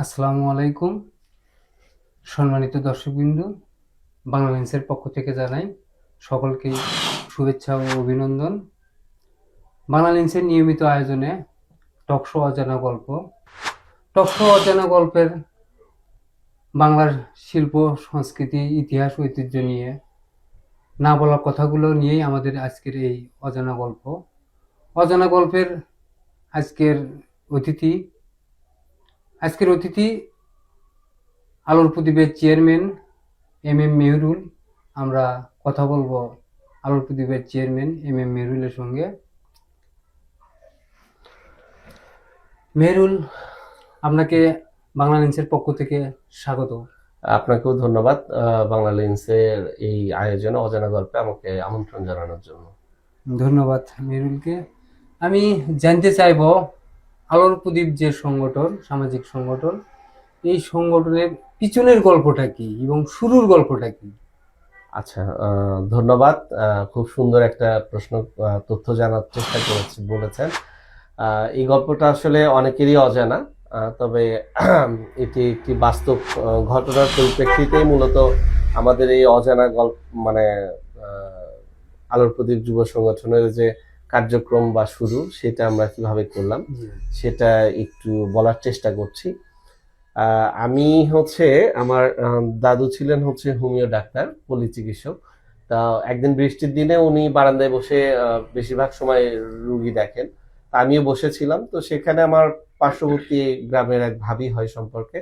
আসসালামু আলাইকুম। সম্মানিত দর্শকবৃন্দ, বাংলালিন্সের পক্ষ থেকে জানাই সকলকে শুভেচ্ছা ও অভিনন্দন। বাংলালিন্সের নিয়মিত আয়োজনে টকশো অজানা গল্প, টকশো অজানা গল্পের বাংলার শিল্প সংস্কৃতি ইতিহাস ঐতিহ্য নিয়ে না বলা কথাগুলো নিয়েই আমাদের আজকের এই অজানা গল্প। অজানা গল্পের আজকের অতিথি আলোর প্রদীপের চেয়ারম্যান এম মেহরুল। আমরা কথা বলবো আলোর প্রদীপের চেয়ারম্যান এম মেহরুলের সঙ্গে। মেহরুল, আপনাকে বাংলালিন্সের পক্ষ থেকে স্বাগত। আপনাকেও ধন্যবাদ বাংলালিন্সের এই আয়োজনে অজানা গল্পে আমাকে আমন্ত্রণ জানানোর জন্য। ধন্যবাদ মেহরুলকে। আমি জানতে চাইব, আলোর প্রদীপ যে সংগঠন, সামাজিক সংগঠন, এই সংগঠনের পিছনের গল্পটা কি এবং শুরুর গল্পটা কি? আচ্ছা, ধন্যবাদ। খুব সুন্দর একটা প্রশ্ন, তথ্য জানার চেষ্টা বলেছেন। এই গল্পটা আসলে অনেকেরই অজানা, তবে এটি একটি বাস্তব ঘটনার পরিপ্রেক্ষিতেই মূলত আমাদের এই অজানা গল্প মানে আলোর প্রদীপ যুব সংগঠনের যে কার্যক্রম বা শুরু, সেটা আমরা কিভাবে করলাম সেটা একটু বলার চেষ্টা করছি। আমি আমার দাদু ছিলেন হোমিও ডাক্তার, পল্লী চিকিৎসক। তা একদিন বৃষ্টির দিনে উনি বারান্দায় বসে বেশিরভাগ সময় রুগী দেখেন। আমিও বসেছিলাম, তো সেখানে আমার পার্শ্ববর্তী গ্রামের এক ভাবি হয় সম্পর্কে।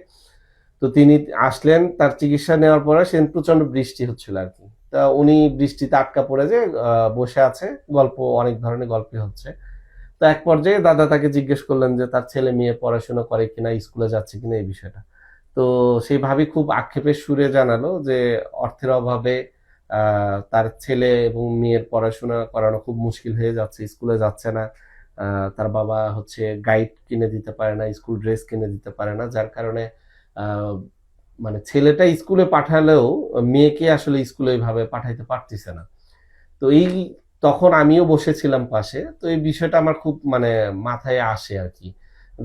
তো তিনি আসলেন, তার চিকিৎসা নেওয়ার পরে সেদিন প্রচন্ড বৃষ্টি হচ্ছিল আর কি। তা উনি বৃষ্টিতে আটকা পড়ে যে বসে আছে, অনেক ধরনের গল্পই হচ্ছে। তো এক পর্যায়ে দাদা তাকে জিজ্ঞেস করলেন যে তার ছেলে মেয়ে পড়াশোনা করে কিনা, স্কুলে যাচ্ছে কিনা, এই বিষয়টা। তো সেই ভাবি খুব আক্ষেপের সুরে জানালো যে অর্থের অভাবে তার ছেলে এবং মেয়ের পড়াশোনা করানো খুব মুশকিল হয়ে যাচ্ছে, স্কুলে যাচ্ছে না। তার বাবা গাইড কিনে দিতে পারে না, স্কুল ড্রেস কিনে দিতে পারে না, যার কারণে মানে ছেলেটা স্কুলে পাঠালেও মেয়েকে আসলে স্কুলে এইভাবে পাঠাইতে পারতেছে না। তো তখন আমিও বসেছিলাম পাশে। তো এই বিষয়টা আমার খুব মাথায় আসে আর কি,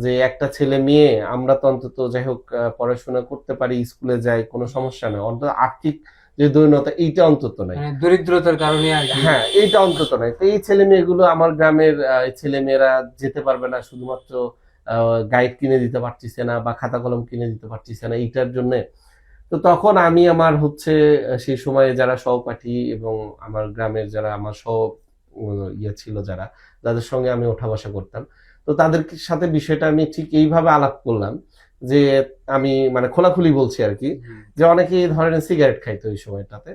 যে একটা ছেলে মেয়ে, আমরা তো অন্তত যাই হোক পড়াশোনা করতে পারি, স্কুলে যাই, কোনো সমস্যা নেই, অন্তত আর্থিক যে দৈন্যতা এইটা অন্তত নাই, দরিদ্রতার কারণে আর কি। হ্যাঁ, এইটা অন্তত নাই। তো এই ছেলে মেয়েগুলো, আমার গ্রামের ছেলে মেয়েরা যেতে পারবে না শুধুমাত্র গাইড কিনে দিতে পারতেছে না বা খাতা কলম কিনে দিতে পারতেছে না, এইটার জন্য। তো তখন আমি আমার সেই সময়ে যারা সহপাঠী এবং আমার গ্রামের যারা আমার ইয়ে ছিল, যাদের সঙ্গে আমি ওঠা বসা করতাম, তো তাদের সাথে বিষয়টা আমি ঠিক এইভাবে আলাপ করলাম যে আমি খোলাখুলি বলছি আর কি, যে অনেকে এই ধরনের সিগারেট খাইতো ওই সময়টাতে।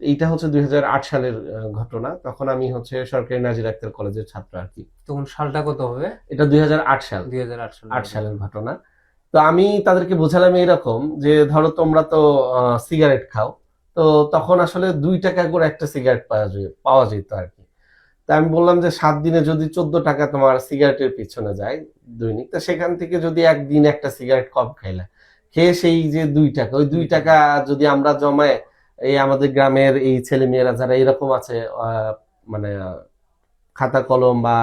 এইটা 2008 সালের ঘটনা। তখন আমি সরকারি নাজির আক্তার কলেজের ছাত্র আর কি। তখন সালটা কত হবে? এটা 2008 সাল, 2008 সালের ঘটনা। তো আমি তাদেরকে বোঝালাম এরকম যে ধরো তোমরা তো সিগারেট খাও, তো তখন আসলে 2 টাকা করে একটা সিগারেট পাওয়া যেত আর কি। তা আমি বললাম যে 7 দিনে যদি 14 টাকা তোমার সিগারেটের পিছনে যায় দৈনিক, তো সেখান থেকে যদি একদিন একটা সিগারেট কম খাইলা, খেয়ে সেই যে 2 টাকা, ওই 2 টাকা যদি আমরা জমায় এই আমাদের গ্রামের এই ছেলে মেয়েরা যারা এরকম আছে, মানে খাতা কলম বা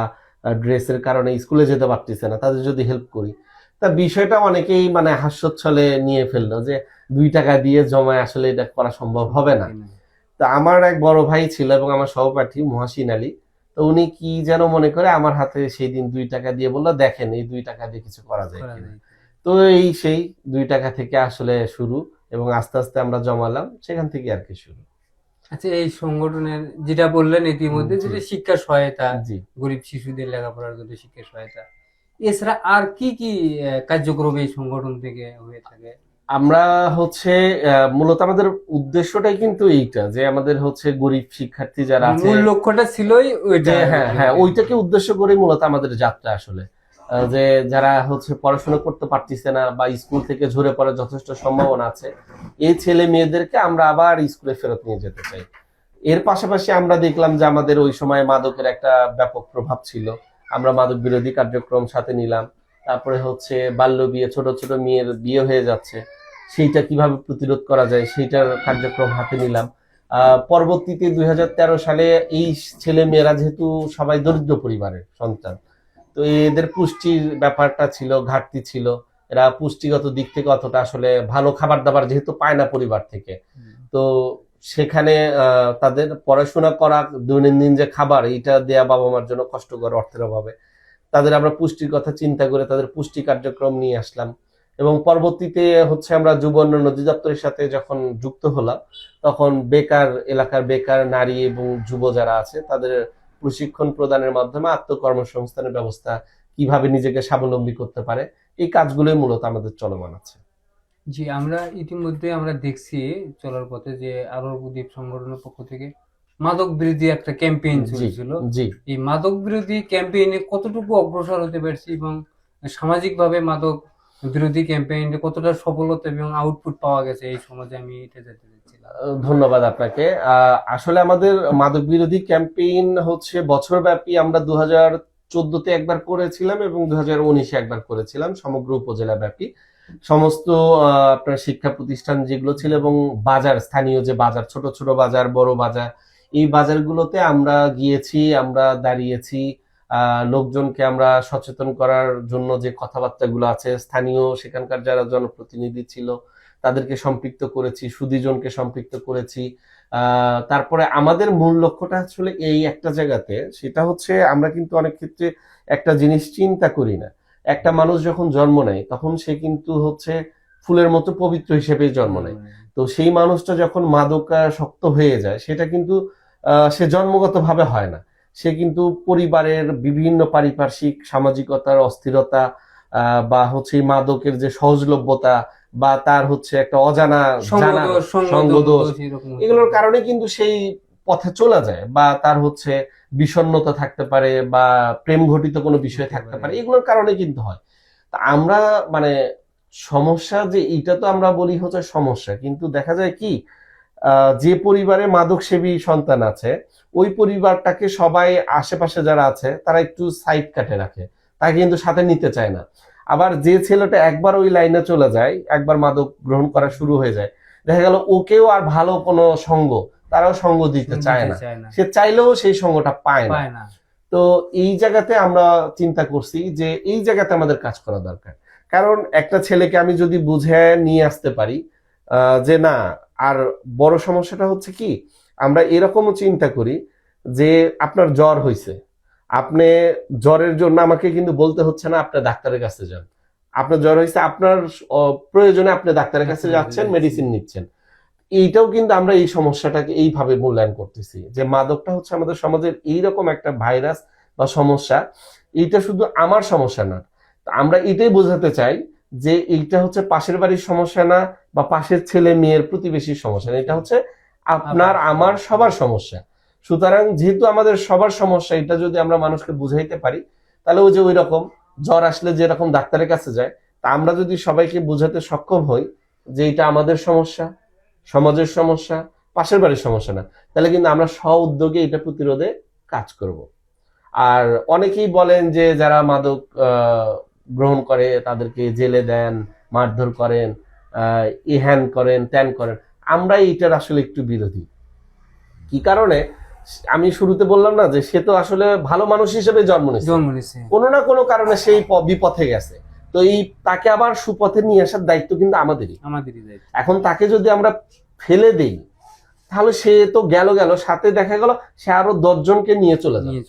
ড্রেসের কারণে স্কুলে যেতে পারতেছে না, তাদের যদি হেল্প করি, তা বিষয়টা অনেকেই হাস্যোচ্ছলে নিয়ে ফেললো যে 2 টাকা দিয়ে জমায় আসলে এটা করা সম্ভব হবে না। তো আমার এক বড় ভাই ছিল এবং আমার সহপাঠী মহাসিন আলী, তো উনি কি যেন মনে করে আমার হাতে সেই দিন 2 টাকা দিয়ে বললো, দেখেন এই 2 টাকা দিয়ে কিছু করা যায় কিনা। তো সেই 2 টাকা থেকে আসলে শুরু, এবং আস্তে আস্তে আমরা জমালাম, সেখান থেকে আর কি শুরু। আচ্ছা, এই সংগঠনের যেটা বললেন ইতিমধ্যে, যেটা শিক্ষা সহায়তা, গরিব শিশুদের লেখাপড়ার জন্য শিক্ষা সহায়তা, এছাড়া আর কি কি কার্যক্রম এই সংগঠন থেকে হয়ে থাকে? আমরা মূলত আমাদের উদ্দেশ্যটাই কিন্তু এইটা, যে আমাদের গরিব শিক্ষার্থী যারা আছে, মূল লক্ষ্যটা ছিলই ওইটা। হ্যাঁ হ্যাঁ, ওইটাকে উদ্দেশ্য করে মূলত আমাদের যাত্রা আসলে, যে যারা পড়াশোনা করতে পারতেছে না বা স্কুল থেকে ঝরে পড়ার যথেষ্ট সম্ভাবনা আছে, এই ছেলে মেয়েদেরকে আমরা আবার স্কুলে ফেরত নিয়ে যেতে চাই। এর পাশাপাশি আমরা দেখলাম যে আমাদের ওই সময় মাদকের একটা ব্যাপক প্রভাব ছিল, আমরা মাদক বিরোধী কার্যক্রম সাথে নিলাম। তারপরে বাল্য বিয়ে, ছোট ছোট মেয়ের বিয়ে হয়ে যাচ্ছে, সেইটা কিভাবে প্রতিরোধ করা যায় সেইটার কার্যক্রম হাতে নিলাম। পরবর্তীতে 2013 সালে এই ছেলে মেয়েরা যেহেতু সবাই দরিদ্র পরিবারের সন্তান, তো এদের পুষ্টির ব্যাপারটা ছিল, ঘাটতি ছিল, এরা পুষ্টিগত দিক থেকে অতটা আসলে ভালো খাবার দাবার যেহেতু পায় না পরিবার থেকে, তো সেখানে তাদের পড়াশোনা করা, দৈনন্দিন যে খাবার এইটা দেয়া বাবা মার জন্য কষ্টকর অর্থের অভাবে। তাদের আমরা পুষ্টির কথা চিন্তা করে তাদের পুষ্টি কার্যক্রম নিয়ে আসলাম, এবং পরবর্তীতে হচ্ছে আমরা যুব উন্নয়ন অধিদপ্তরের সাথে যখন যুক্ত হলাম, তখন বেকার এলাকার বেকার নারী এবং যুব যারা আছে তাদের প্রশিক্ষণ প্রদানের মাধ্যমে আত্মকর্মসংস্থানের ব্যবস্থা, কিভাবে নিজেকে স্বাবলম্বী করতে পারে, এই কাজগুলোই মূলত আমাদের চলমান আছে। জি, আমরা ইতিমধ্যে আমরা দেখছি চলার পথে যে আলোর প্রদীপ সংগঠনের পক্ষ থেকে মাদক বিরোধী একটা ক্যাম্পেইন জি চলছিল। জি। এই মাদক বিরোধী ক্যাম্পেইনে কতটুকু অগ্রসর হতে পারছি এবং সামাজিকভাবে মাদক বিরোধী ক্যাম্পেইনে কতটা সফলতা এবং আউটপুট পাওয়া গেছে এই সমাজে, আমি এটা জানতে চাচ্ছিলাম। ধন্যবাদ আপনাকে। আসলে আমাদের মাদক বিরোধী ক্যাম্পেইন হচ্ছে বছরব্যাপী, আমরা 2014-তে একবার করেছিলাম এবং 2019-এ একবার করেছিলাম, সমগ্র উপজেলা ব্যাপী সমস্ত আপনার শিক্ষা প্রতিষ্ঠান যেগুলো ছিল এবং বাজার, স্থানীয় যে বাজার, ছোট ছোট বাজার, বড় বাজার, এই বাজারগুলোতে আমরা গিয়েছি, আমরা দাঁড়িয়েছি। লোকজনকে আমরা সচেতন করার জন্য যে কথাবার্তাগুলো আছে, স্থানীয় সেখানকার যারা জনপ্রতিনিধি ছিল তাদেরকে সম্পৃক্ত করেছি, সুধীজনকে সম্পৃক্ত করেছি। তারপরে আমাদের মূল লক্ষ্যটা আসলে এই একটা জায়গাতে, সেটা হচ্ছে আমরা কিন্তু অনেক ক্ষেত্রে একটা জিনিস চিন্তা করি না। একটা মানুষ যখন জন্ম নেয় তখন সে কিন্তু হচ্ছে ফুলের মতো পবিত্র হিসেবে জন্ম নেয়। তো সেই মানুষটা যখন মাদকাসক্ত হয়ে যায়, সেটা কিন্তু সে জন্মগতভাবে হয় না। সে কিন্তু পরিবারের বিভিন্ন পারিপার্শ্বিক সামাজিকতার অস্থিরতা, বা হচ্ছে এই মাদকের যে সহজলভ্যতা, বা তার হচ্ছে একটা অজানা জানা সঙ্গদোষ, এগুলোর কারণে কিন্তু সেই পথে চলে যায়, বা তার হচ্ছে বিষণ্ণতা থাকতে পারে, বা প্রেম ঘটিত কোনো বিষয় থাকতে পারে, এগুলোর কারণে কিন্তু হয়। তা আমরা মানে সমস্যা যে এটা তো আমরা বলি হচ্ছে সমস্যা, কিন্তু দেখা যায় কি, যে পরিবারে মাদক সেবী সন্তান আছে ওই পরিবারটাকে সবাই আশেপাশে যারা আছে তারা একটু সাইড কাটে রাখে, তাকে কিন্তু সাথে নিতে চায় না। আবার যে ছেলেটা একবার ওই লাইনে চলে যায়, একবার মাদক গ্রহণ করা শুরু হয়ে যায়, দেখা গেল ওকেও আর ভালো কোনো সঙ্গ, তারাও সঙ্গ দিতে চায় না, সে চাইলেও সেই সঙ্গটা পায় না। তো এই জায়গাতে আমরা চিন্তা করছি যে এই জায়গাতে আমাদের কাজ করা দরকার। কারণ একটা ছেলেকে আমি যদি বুঝে নিয়ে আসতে পারি যে না, আর বড় সমস্যাটা হচ্ছে কি, আমরা এরকমও চিন্তা করি যে আপনার জ্বর হয়েছে, আপনি জ্বরের জন্য আমাকে কিন্তু বলতে হচ্ছে না আপনি ডাক্তারের কাছে যান। আপনার জ্বর হয়েছে, আপনার প্রয়োজনে আপনি ডাক্তারের কাছে যাচ্ছেন, মেডিসিন নিচ্ছেন। এইটাও কিন্তু আমরা এই সমস্যাটাকে এইভাবে মূল্যায়ন করতেছি যে মাদকটা হচ্ছে আমাদের সমাজের এইরকম একটা ভাইরাস বা সমস্যা, এইটা শুধু আমার সমস্যা না। আমরা এটাই বোঝাতে চাই যে এইটা হচ্ছে পাশের বাড়ির সমস্যা না, বা পাশের ছেলে মেয়ের প্রতিবেশীর সমস্যা না, এটা হচ্ছে আপনার আমার সবার সমস্যা। সুতরাং যেহেতু আমাদের সবার সমস্যা, এটা যদি আমরা মানুষকে বুঝাইতে পারি, তাহলে ওই যে ওই রকম জ্বর আসলে যেরকম ডাক্তারের কাছে যায়, তা আমরা যদি সবাইকে বোঝাতে সক্ষম হই যে এটা আমাদের সমস্যা, সমাজের সমস্যা, পাশের বাড়ির সমস্যা না, তাহলে কিন্তু আমরা স্ব উদ্যোগে এটা প্রতিরোধে কাজ করব। আর অনেকেই বলেন যে যারা মাদক গ্রহণ করে তাদেরকে জেলে দেন, মারধর করেন, ইহ্যান করেন, ত্যান করেন। আমরা এইটার আসলে একটু বিরোধী। কি কারণে? আমি শুরুতে বললাম না যে সে তো আসলে ভালো মানুষ হিসেবে জন্ম নিয়েছে, কোনো না কোনো কারণে সেই বিপথে গেছে। তো এই তাকে আবার সুপথে নিয়ে আসার দায়িত্ব কিন্তু আমাদেরই। এখন তাকে যদি আমরা ফেলে দেই, তাহলে সে তো গেল, সাথে দেখা গেল সে আরো 10 জনকে নিয়ে চলে যাবে।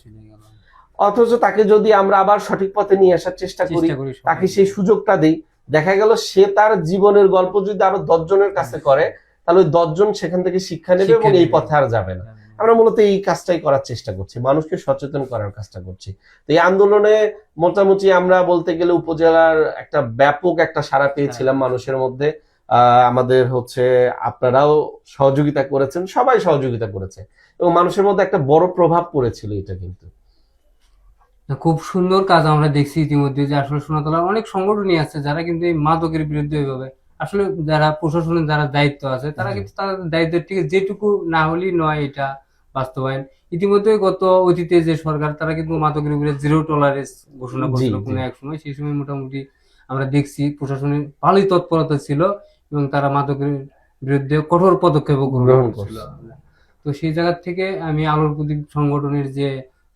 অথচ তাকে যদি আমরা আবার সঠিক পথে নিয়ে আসার চেষ্টা করি, তাকে সেই সুযোগটা দেই, দেখা গেল সে তার জীবনের গল্প যদি আরো 10 জনের কাছে করে, তাহলে ওই 10 জন সেখান থেকে শিক্ষা নেবে এবং এই পথে আর যাবে না। আমরা মূলত এই কাজটাই করার চেষ্টা করছি, মানুষকে সচেতন করার কাজটা করছি। তো এই আন্দোলনে মোটামুটি আমরা বলতে গেলে উপজেলার একটা ব্যাপক একটা সাড়া পেয়েছিলাম মানুষের মধ্যে। আমাদের হচ্ছে আপনারাও সহযোগিতা করেছেন, সবাই সহযোগিতা করেছে এবং মানুষের মধ্যে একটা বড় প্রভাব পড়েছিল এটা। কিন্তু খুব সুন্দর কাজ আমরা দেখছি ইতিমধ্যে যে আসলে সোনাতলার অনেক সংগঠনই আছে যারা কিন্তু এই মাদকের বিরুদ্ধে এইভাবে, আসলে যারা প্রশাসনের যারা দায়িত্ব আছে তারা কিন্তু তাদের দায়িত্বের ঠিক যেটুকু না হলেই নয় এটা বাস্তবায়ন। ইতিমধ্যে গত অতীতে যে সরকার তারা কিন্তু মাদকের বিরুদ্ধে 0 টলারেন্স ঘোষণা করেছিল কোনো এক সময়, সেই সময় মোটামুটি আমরা দেখছি প্রশাসনের ভালোই তৎপরতা ছিল এবং তারা মাদকের বিরুদ্ধে কঠোর পদক্ষেপ গ্রহণ করছিল। তো সেই জায়গা থেকে আমি আলোর প্রদীপ সংগঠনের যে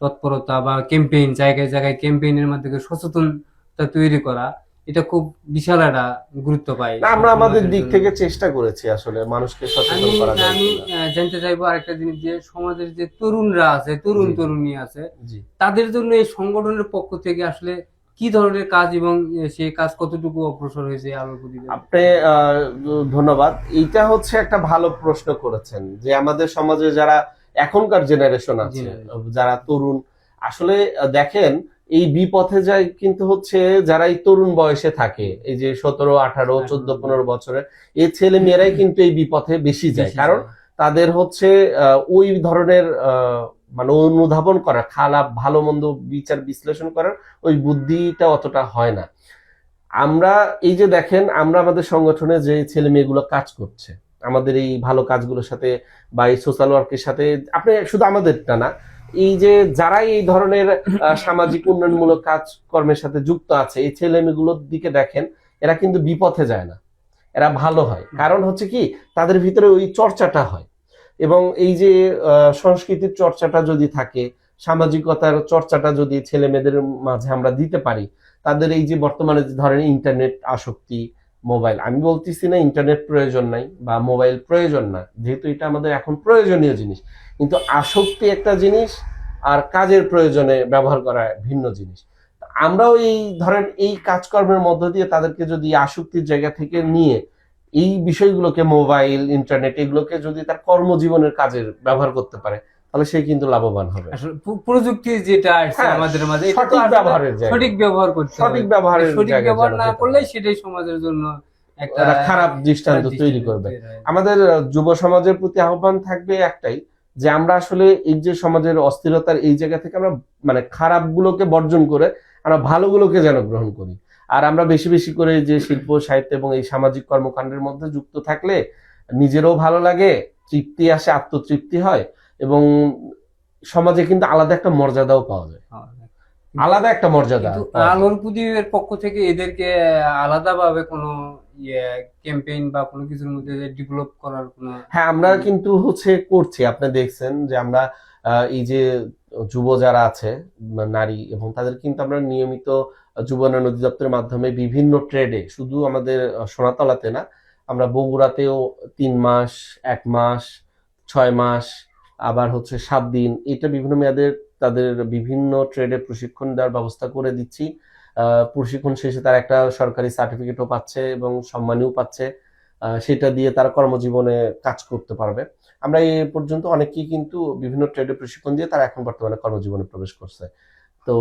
তৎপরতা বা ক্যাম্পেইন, জায়গায় জায়গায় ক্যাম্পেইনের মাধ্যমে সচেতনতা তৈরি করা এটা খুব বিশাল একটা গুরুত্ব পায় না, আমরা আমাদের সমাজের দিক জন্য। থেকে চেষ্টা করেছি আসলে মানুষকে সচেতন আমি করা যায় আমি কিনা। জানতে চাইবো আরেকটা জিনিস, যে সমাজের যে তরুণরা আছে, তরুণ জি, জি। তরুণী আছে, জি, তাদের জন্য এই সংগঠনের পক্ষ থেকে আসলে কি ধরনের কাজ এবং সেই কাজ কতটুকু অগ্রসর হয়েছে আলোর প্রদীপে? আপনি ধন্যবাদ। এইটা হচ্ছে একটা ভালো প্রশ্ন করেছেন যে আমাদের সমাজে যারা এখনকার জেনারেশন আছে, যারা তরুণ, আসলে দেখেন এই বিপথে যায় কিন্তু হচ্ছে যারা এই তরুণ বয়সে থাকে, এই যে 17, 18, 14, 15 বছরের এই ছেলে মেয়েরাই কিন্তু এই বিপথে বেশি যায়। কারণ তাদের হচ্ছে ওই ধরনের মানে অনুধাবন করা, খারাপ ভালো মন্দ বিচার বিশ্লেষণ করার ওই বুদ্ধিটা অতটা হয় না। আমরা এই যে দেখেন, আমরা আমাদের সংগঠনে যে ছেলে মেয়েগুলো কাজ করছে আমাদের এই ভালো কাজগুলোর সাথে বা এই সোশ্যাল ওয়ার্কের সাথে, আপনি শুধু আমাদেরটা না, এই যে যারাই এই ধরনের সামাজিক উন্নয়নমূলক কাজকর্মের সাথে যুক্ত আছে এই ছেলে মেয়েগুলোর দিকে দেখেন, এরা কিন্তু বিপথে যায় না, এরা ভালো হয়। কারণ হচ্ছে কি, তাদের ভিতরে ওই চর্চাটা হয়। এবং এই যে সংস্কৃতির চর্চাটা যদি থাকে, সামাজিকতার চর্চাটা যদি ছেলে মেয়েদের মাঝে আমরা দিতে পারি, তাদের এই যে বর্তমানে ধরেন ইন্টারনেট আসক্তি, মোবাইল, আমি বলতেছি না ইন্টারনেট প্রয়োজন নাই বা মোবাইল প্রয়োজন না, যেহেতু এটা আমাদের এখন প্রয়োজনীয় জিনিস, কিন্তু আসক্তি একটা জিনিস আর কাজের প্রয়োজনে ব্যবহার করা ভিন্ন জিনিস। আমরাও এই ধরেন এই কাজকর্মের মধ্য দিয়ে তাদেরকে যদি আসক্তির জায়গা থেকে নিয়ে এই বিষয়গুলোকে, মোবাইল ইন্টারনেট এগুলোকে যদি তার কর্মজীবনের কাজের ব্যবহার করতে পারে, তাহলে সে কিন্তু লাভবান হবে। আসলে প্রযুক্তি যেটা আসছে আমাদের মাঝে, এটা তো সঠিক আসলে ব্যবহারের জায়গা, সঠিক ব্যবহার করতে হবে। সঠিক ব্যবহারের সঠিক জায়গায় ব্যবহার যেন না যেতে করলে পারে। সেটাই সমাজের জন্য একটা একটা খারাপ দৃষ্টান্ত তৈরি করবে। আমাদের যুব সমাজের প্রতি আহ্বান থাকবে একটাই, যে আমরা আসলে এই যে সমাজের অস্থিরতার এই জায়গা থেকে আমরা মানে খারাপ গুলোকে বর্জন করে আমরা ভালোগুলোকে যেন গ্রহণ করি। আর আমরা বেশি বেশি করে যে শিল্প সাহিত্য এবং এই সামাজিক কর্মকাণ্ডের মধ্যে যুক্ত থাকলে নিজেরও ভালো লাগে, তৃপ্তি আসে, আত্মতৃপ্তি হয়, এবং সমাজে কিন্তু আলাদা একটা মর্যাদাও পাওয়া যায়, আলাদা একটা মর্যাদা। কিন্তু আলোর প্রদীপের পক্ষ থেকে এদেরকে আলাদাভাবে কোনো ক্যাম্পেইন বা কোনো কিছুর মধ্যে ডেভেলপ করার কোনো? হ্যাঁ, আমরা কিন্তু হচ্ছে করছি। আপনি দেখছেন যে আমরা এই যে যুব যারা আছে নারী, এবং তাদের কিন্তু আমরা নিয়মিত যুব উন্নয়ন অধিদপ্তরের মাধ্যমে বিভিন্ন ট্রেডে, শুধু আমাদের সোনাতলাতে না, আমরা বগুড়াতেও 3 মাস, 1 মাস, 6 মাস, আবার হচ্ছে 7 দিন, এটা বিভিন্ন মেয়াদের তাদের বিভিন্ন ট্রেডে প্রশিক্ষণ দেওয়ার ব্যবস্থা করে দিচ্ছি। প্রশিক্ষণ শেষে তারা একটা সরকারি সার্টিফিকেটও পাচ্ছে এবং সম্মানীয় পাচ্ছে, সেটা দিয়ে তারা কর্মজীবনে কাজ করতে পারবে। আমরা এই পর্যন্ত অনেকেই কিন্তু বিভিন্ন ট্রেডে প্রশিক্ষণ দিয়ে তারা এখন বর্তমানে কর্মজীবনে প্রবেশ করছে। তো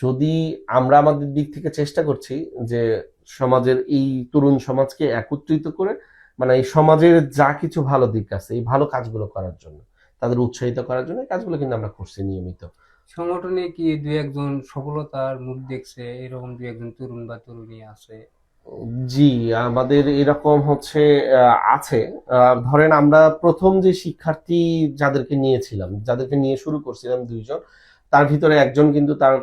যদি আমরা আমাদের দিক থেকে চেষ্টা করছি যে সমাজের এই তরুণ সমাজকে একত্রিত করে, মানে এই সমাজের যা কিছু ভালো দিক আছে এই ভালো কাজগুলো করার জন্য, তাদের উৎসাহিত করার জন্য এই কাজগুলো কিন্তু আমরা করছি নিয়মিত। সংগঠনে কি দু একজন সফলতার মুখ দেখছে, এরকম দু একজন তরুণ বা তরুণী আছে? জি, আমাদের এরকম হচ্ছে আছে। ধরেন আমরা প্রথম যে শিক্ষার্থী যাদেরকে নিয়েছিলাম, যাদেরকে নিয়ে শুরু করছিলাম 2 জন, তার ভিতরে একজন কিন্তু তার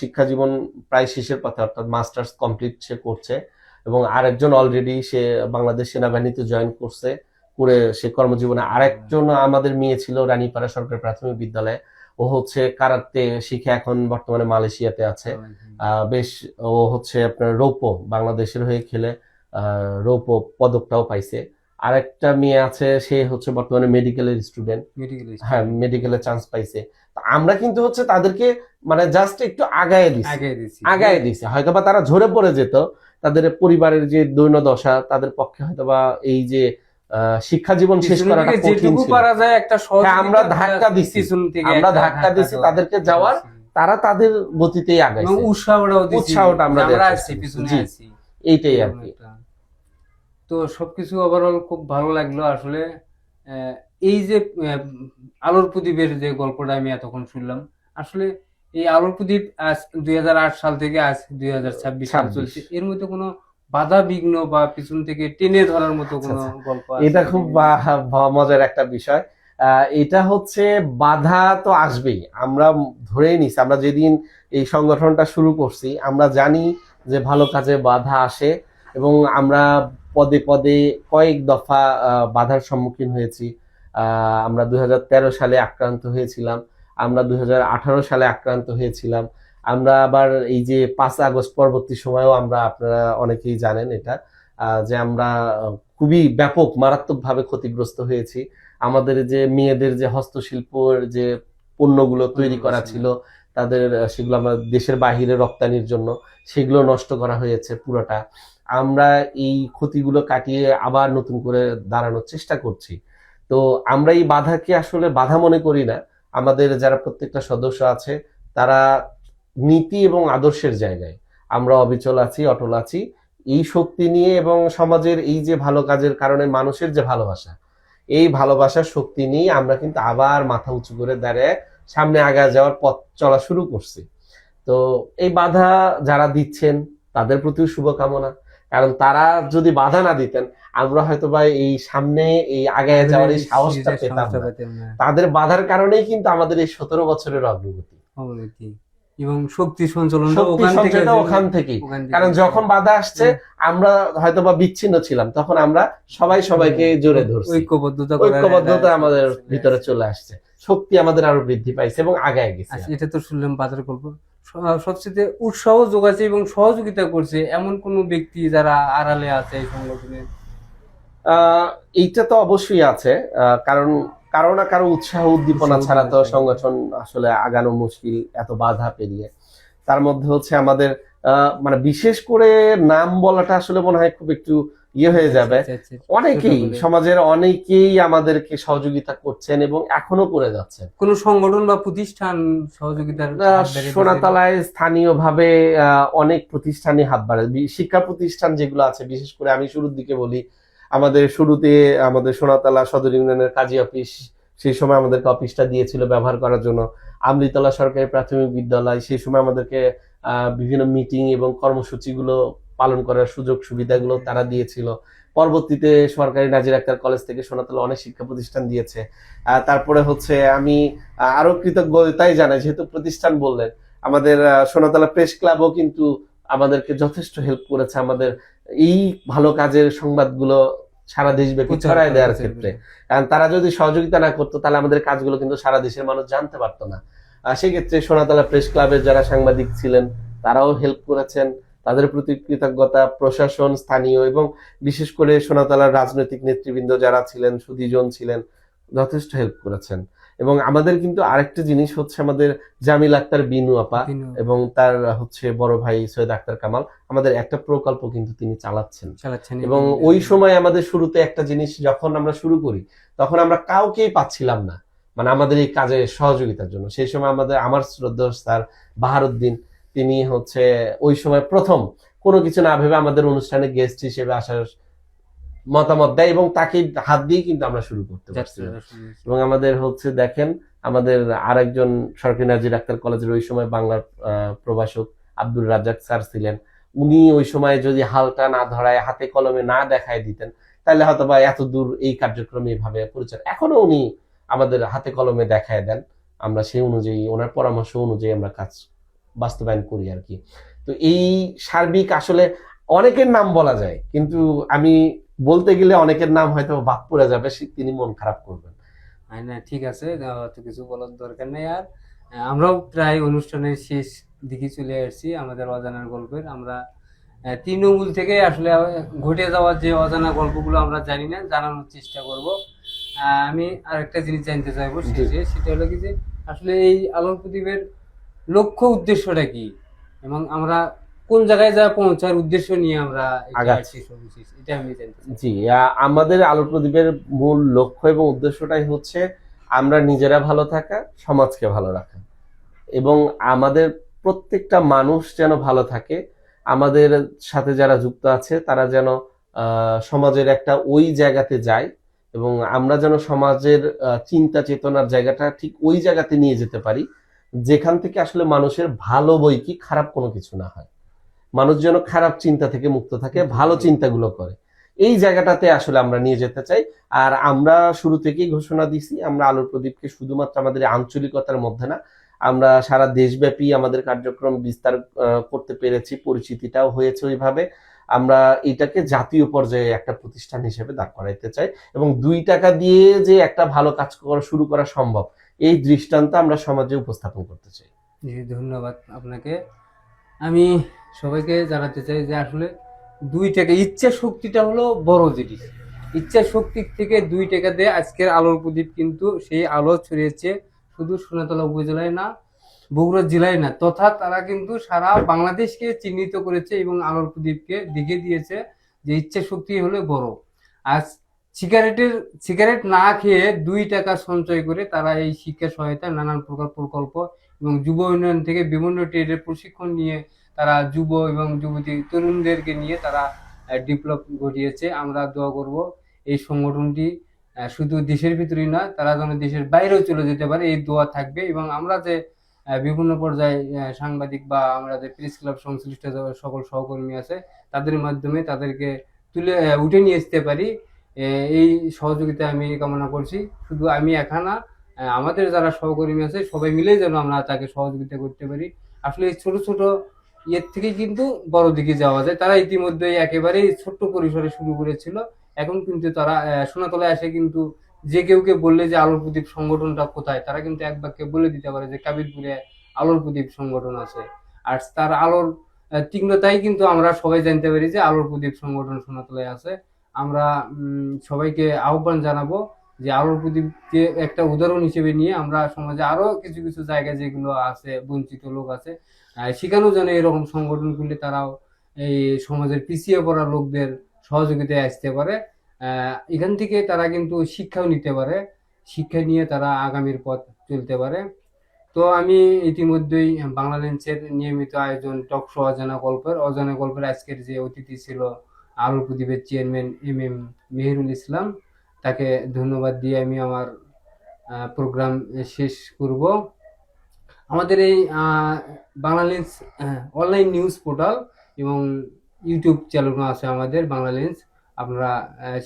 শিক্ষা জীবন প্রায় শেষের পথে, অর্থাৎ মাস্টার্স কমপ্লিট সে করছে, এবং আরেকজন অলরেডি সে বাংলাদেশ সেনাবাহিনীতে জয়েন করছে, করে সে কর্মজীবনে। আরেকজন আমাদের মেয়ে ছিল রানীপাড়া সরকারি প্রাথমিক বিদ্যালয়ে, ও হচ্ছে কারাতে শিখে এখন বর্তমানে মালয়েশিয়াতে আছে। বেশ, ও হচ্ছে আপনার রৌপ্য বাংলাদেশের হয়ে খেলে রৌপ্য পদকটাও পাইছে। আরেকটা মেয়ে আছে, সে হচ্ছে বর্তমানে মেডিকেলের স্টুডেন্ট, হ্যাঁ মেডিকেলে চান্স পাইছে। আমরা কিন্তু হচ্ছে তাদেরকে মানে জাস্ট একটু আগায় দিছি, হয়তোবা তারা ঝরে পড়ে যেত, তাদের পরিবারের যে দৈন্যদশা তাদের পক্ষে হয়তোবা এই যে শিক্ষা জীবন শেষ করাটা কঠিন ছিল। আমরা ধাক্কা দিছি, তাদেরকে যাওয়ার, তারা তাদের গতিতেই আগাইছে, উৎসাহটা আমরা দিয়েছি। এইটাই আর কি। তো সবকিছু ওভারঅল খুব ভালো লাগলো আসলে। এই যে আলোর প্রদীপের যে গল্পটা আমি এতক্ষণ শুনলাম, আসলে এই আলোর প্রদীপ আজ 2008 সাল থেকে আজ 2026 সাল চলছে, এর মধ্যে কোনো বাধা বিঘ্ন বা পিছন থেকে টেনে ধরার মতো কোনো গল্প আছে? এটা খুব মজার একটা বিষয়। এটা হচ্ছে বাধা তো আসবেই, আমরা ধরেই নিছি। আমরা যেদিন এই সংগঠনটা শুরু করছি আমরা জানি যে ভালো কাজে বাধা আসে, এবং আমরা পদে পদে কয়েক দফা বাধার সম্মুখীন হয়েছি। আমরা 2013 সালে আক্রান্ত হয়েছিলাম, আমরা 2018 সালে আক্রান্ত হয়েছিলাম, আমরা আবার এই যে 5 আগস্ট পরবর্তী সময়েও আমরা, আপনারা অনেকেই জানেন এটা, যে আমরা খুবই ব্যাপক মারাত্মকভাবে ক্ষতিগ্রস্ত হয়েছি। আমাদের যে মেয়েদের যে হস্তশিল্পের যে পণ্যগুলো তৈরি করা ছিল, তাদের সেগুলো আমরা দেশের বাহিরে রপ্তানির জন্য সেগুলো নষ্ট করা হয়েছে পুরোটা। আমরা এই ক্ষতিগুলো কাটিয়ে আবার নতুন করে দাঁড়ানোর চেষ্টা করছি। তো আমরা এই বাধাকে আসলে বাধা মনে করি না। আমাদের যারা প্রত্যেকটা সদস্য আছে তারা নীতি এবং আদর্শের জায়গায় আমরা অবিচল আছি, অটল আছি। এই শক্তি নিয়ে এবং সমাজের এই যে ভালো কাজের কারণে মানুষের যে ভালোবাসা, এই ভালোবাসার শক্তি নিয়ে আমরা কিন্তু আবার মাথা উঁচু করে দাঁড়িয়ে সামনে আগায় যাওয়ার পথ চলা শুরু করছি। তো এই বাধা যারা দিচ্ছেন তাদের প্রতিও শুভকামনা, কারণ তারা যদি বাধা না দিতেন আমরা হয়তো বা এই সামনে এই আগায় যাওয়ার এই সাহসটা পেতাম না। তাদের বাধার কারণেই কিন্তু আমাদের এই 17 বছরের অগ্রগতি এবং শক্তি সঞ্চালন ওখান থেকেই। কারণ যখন বাধা আসছে আমরা হয়তো বা বিচ্ছিন্ন ছিলাম, তখন আমরা সবাই সবাইকে জোরে ধরছি, ঐক্যবদ্ধতা আমাদের ভিতরে চলে আসছে, শক্তি আমাদের আরো বৃদ্ধি পাইছে এবং আগায় গেছে। এটা তো শুনলাম বাজার গল্প। সবচেয়ে উৎসাহ যোগাচ্ছে এবং সহযোগিতা করছে এমন কোন ব্যক্তি যারা আড়ালে আছে এই সংগঠনের? এইটা তো অবশ্যই আছে, কারণ কারো না কারো উৎসাহ উদ্দীপনা ছাড়া তো সংগঠন আসলে আগানো মুশকিল, এত বাধা পেরিয়ে। তার মধ্যে হচ্ছে আমাদের মানে বিশেষ করে নাম বলাটা আসলে মনে হয় খুব একটু ইয়ে হয়ে যাবে। অনেকেই সমাজের অনেকেই আমাদেরকে সহযোগিতা করছেন এবং এখনো করে যাচ্ছেন। কোন সংগঠন বা প্রতিষ্ঠান সহযোগিতার? সোনাতলায় স্থানীয়ভাবে অনেক প্রতিষ্ঠানই হাত বাড়ায়, শিক্ষা প্রতিষ্ঠান যেগুলো আছে। বিশেষ করে আমি শুরুর দিকে বলি, আমাদের শুরুতে আমাদের সোনাতলা সদর ইউনিয়নের কাজী অফিস, সেই সময় আমাদেরকে অফিসটা দিয়েছিল ব্যবহার করার জন্য। আমলিতলা সরকারি প্রাথমিক বিদ্যালয় সেই সময় আমাদেরকে বিভিন্ন মিটিং এবং কর্মসূচিগুলো পালন করার সুযোগ সুবিধাগুলো তারা দিয়েছিল। পরবর্তীতে সরকারি নাজির আক্তার কলেজ থেকে সোনাতলা অনেক শিক্ষা প্রতিষ্ঠান দিয়েছে। তারপরে হচ্ছে আমি আরো কৃতজ্ঞতাই জানাই, যেহেতু প্রতিষ্ঠান বললেন, আমাদের সোনাতলা প্রেস ক্লাবও কিন্তু আমাদেরকে যথেষ্ট হেল্প করেছে আমাদের এই ভালো কাজের সংবাদগুলো সারা দেশব্যাপী ছড়ায় দেওয়ার ক্ষেত্রে। কারণ তারা যদি সহযোগিতা না করতো তাহলে আমাদের কাজগুলো কিন্তু সারা দেশের মানুষ জানতে পারতো না। সেক্ষেত্রে সোনাতলা প্রেস ক্লাবের যারা সাংবাদিক ছিলেন তারাও হেল্প করেছেন, তাদের প্রতি কৃতজ্ঞতা। প্রশাসন, স্থানীয় এবং বিশেষ করে সোনাতলার রাজনৈতিক নেতৃবৃন্দ যারা ছিলেন, সুধীজন ছিলেন, যথেষ্ট হেল্প করেছেন। এবং আমাদের কিন্তু আরেকটা জিনিস হচ্ছে, আমাদের জামিল আক্তার বিনু আপা এবং তার হচ্ছে বড় ভাই সৈয়দ আক্তার কামাল আমাদের একটা প্রকল্প কিন্তু তিনি চালাচ্ছেন। এবং ওই সময় আমাদের শুরুতে একটা জিনিস যখন আমরা শুরু করি তখন আমরা কাউকেই পাচ্ছিলাম না মানে আমাদের এই কাজে সহযোগিতার জন্য। সেই সময় আমার শ্রদ্ধেয় স্যার বাহারুদ্দিন, তিনি হচ্ছে ওই সময় প্রথম কোনো কিছু না ভেবে আমাদের অনুষ্ঠানে গেস্ট হিসেবে আসার মতামত দেয় এবং তাকে হাত দিয়ে কিন্তু আমরা শুরু করতে পারছি। এবং আমাদের হচ্ছে দেখেন, আমাদের আরেকজন সরকারি নাজির আক্তার কলেজের ওই সময় বাংলার প্রভাষক আব্দুর রাজ্জাক স্যার ছিলেন। উনি ওই সময় যদি হালটা না ধরায়, হাতে কলমে না দেখায় দিতেন, তাহলে হয়তো বা এত দূর এই কার্যক্রমে এইভাবে পরিচয়। এখনো উনি আমাদের হাতে কলমে দেখায় দেন, আমরা সেই অনুযায়ী, ওনার পরামর্শ অনুযায়ী আমরা কাজ বাস্তবায়ন করি আর কি। তো এই সার্বিক আসলে অনেকের নাম বলা যায়, কিন্তু আমি বলতে গেলে অনেকের নাম হয়তো বাদ পড়ে যাবে, তিনি মন খারাপ করবেন। না ঠিক আছে, তো কিছু বলার দরকার নেই। আর আমরাও প্রায় অনুষ্ঠানের শেষ দিকে চলে আসছি আমাদের অজানার গল্পের। আমরা তৃণমূল থেকে আসলে ঘটে যাওয়ার যে অজানা গল্পগুলো আমরা জানি না, জানানোর চেষ্টা করব। আমি আরেকটা জিনিস জানতে চাইবো শেষে, সেটা হলো কি যে আসলে এই আলোর প্রদীপের লক্ষ্য উদ্দেশ্যটা কি এবং আমরা কোন জায়গায় যা পৌঁছার উদ্দেশ্য নিয়ে আমরা এটা আমি জানতে চাই। জি, আমাদের আলো প্রদীপের মূল লক্ষ্য এবং উদ্দেশ্যটাই হচ্ছে আমরা নিজেরা ভালো থাকা, সমাজকে ভালো রাখা এবং আমাদের প্রত্যেকটা মানুষ যেন ভালো থাকে। আমাদের সাথে যারা যুক্ত আছে তারা যেন সমাজের একটা ওই জায়গাতে যায় এবং আমরা যেন সমাজের চিন্তা চেতনার জায়গাটা ঠিক ওই জায়গাতে নিয়ে যেতে পারি, যেখান থেকে আসলে মানুষের ভালো বই কি খারাপ কোনো কিছু না হয়, মানুষ যেন খারাপ চিন্তা থেকে মুক্ত থাকে, ভালো চিন্তাগুলো করে। এই জায়গাটাতে আসলে আমরা নিয়ে যেতে চাই। আর আমরা শুরু থেকেই ঘোষণা দিছি, আমরা আলোর প্রদীপকে শুধুমাত্র আমাদের আঞ্চলিকতার মধ্যে না, আমরা সারা দেশব্যাপী আমাদের কার্যক্রম বিস্তার করতে পেরেছি, পরিচিতিটাও হয়েছে ওইভাবে। আমরা এটাকে জাতীয় পর্যায়ে একটা প্রতিষ্ঠান হিসেবে দাঁড় করাইতে চাই এবং 2 টাকা দিয়ে যে একটা ভালো কাজ শুরু করা সম্ভব, এই দৃষ্টান্ত আমরা সমাজে উপস্থাপন করতে চাই। জি, ধন্যবাদ আপনাকে। আমি সবাইকে জানাতে চাই যে আসলে 2 টাকা ইচ্ছা শক্তিটা হলো বড় জিনিস। ইচ্ছা শক্তি থেকে 2 টাকা দিয়ে আজকের আলোর প্রদীপ কিন্তু সেই আলো ছড়িয়েছে শুধু সোনাতলা উপজেলায় না, বগুড়া জেলায় না, তথা তারা কিন্তু সারা বাংলাদেশকে চিহ্নিত করেছে এবং আলোর প্রদীপকে দেখিয়ে দিয়েছে যে ইচ্ছা শক্তি হলো বড়। আজ সিগারেট না খেয়ে 2 টাকা সঞ্চয় করে তারা এই শিক্ষা সহায়তা, নানান প্রকার প্রকল্প এবং যুব উন্নয়ন থেকে বিভিন্ন ট্রেডের প্রশিক্ষণ নিয়ে তারা যুব এবং যুবতী তরুণদেরকে নিয়ে তারা ডেভেলপ ঘটিয়েছে। আমরা দোয়া করব এই সংগঠনটি শুধু দেশের ভিতরেই না, তারা যেন দেশের বাইরেও চলে যেতে পারে, এই দোয়া থাকবে। এবং আমরা যে বিভিন্ন পর্যায়ে সাংবাদিক বা আমরা যে প্রেস ক্লাব সংশ্লিষ্ট যে সকল সহকর্মী আছে তাদের মাধ্যমে তাদেরকে তুলে উঠে নিয়ে আসতে পারি, এই সহযোগিতা আমি কামনা করছি। শুধু আমি একা না, আমাদের যারা সহকর্মী আছে সবাই মিলে যেন আমরা তাকে সহযোগিতা করতে পারি। আসলে এই ছোট ছোট ইয়ের থেকে কিন্তু বড় দিকে যাওয়া যায়। তারা ইতিমধ্যে একেবারেই ছোট্ট পরিসরে শুরু করেছিল, এখন কিন্তু তারা সোনাতলায় এসে কিন্তু যে কেউকে বললে যে আলোর প্রদীপ সংগঠনটা কোথায়, তারা কিন্তু এক বাক্যে বলে দিতে পারে যে কাবিরপুরে আলোর প্রদীপ সংগঠন আছে। আর তার আলোর তীক্ষ্ণতাই কিন্তু আমরা সবাই জানতে পারি যে আলোর প্রদীপ সংগঠন সোনাতলায় আছে। আমরা সবাইকে আহ্বান জানাবো যে আলোর প্রদীপকে একটা উদাহরণ হিসেবে নিয়ে আমরা সমাজে আরো কিছু কিছু জায়গায় যেগুলো আছে বঞ্চিত লোক আছে সেখানেও যেন এরকম সংগঠন খুললে তারাও এই সমাজের পিছিয়ে পড়া লোকদের সহযোগিতায় আসতে পারে। এখান থেকে তারা কিন্তু শিক্ষাও নিতে পারে, শিক্ষা নিয়ে তারা আগামীর পথ চলতে পারে। তো আমি ইতিমধ্যেই বাংলাদেশের নিয়মিত আয়োজন টক শো অজানা গল্পের আজকের যে অতিথি ছিল আলোর প্রদীপের চেয়ারম্যান MM মেহেরুল ইসলাম, তাকে ধন্যবাদ দিয়ে আমি আমার প্রোগ্রাম শেষ করব। আমাদের এই বাংলালিন্স অনলাইন নিউজ পোর্টাল এবং ইউটিউব চ্যানেলও আছে আমাদের বাংলালিন্স, আপনারা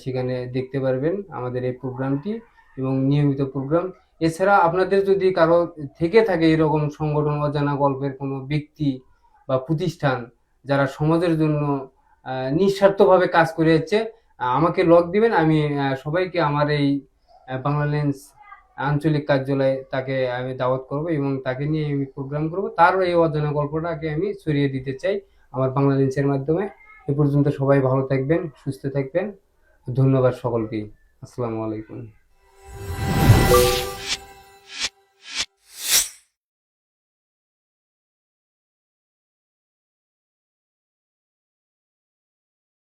সেখানে দেখতে পারবেন আমাদের এই প্রোগ্রামটি এবং নিয়মিত প্রোগ্রাম। এছাড়া আপনাদের যদি কারো থেকে থাকে এরকম সংগঠন, অজানা গল্পের কোনো ব্যক্তি বা প্রতিষ্ঠান যারা সমাজের জন্য নিঃস্বার্থভাবে কাজ করে যাচ্ছে, আমাকে লগ দিবেন। আমি সবাইকে আমার এই বাংলালিন্স আঞ্চলিক কার্যালয়ে তাকে আমি দাওয়াত করব এবং তাকে নিয়ে আমি প্রোগ্রাম করব। তার এই অজানা গল্পটাকে আমি ছড়িয়ে দিতে চাই আমার বাংলালিন্সের মাধ্যমে। এ পর্যন্ত সবাই ভালো থাকবেন, সুস্থ থাকবেন। ধন্যবাদ সকলকেই। আসসালামু আলাইকুম।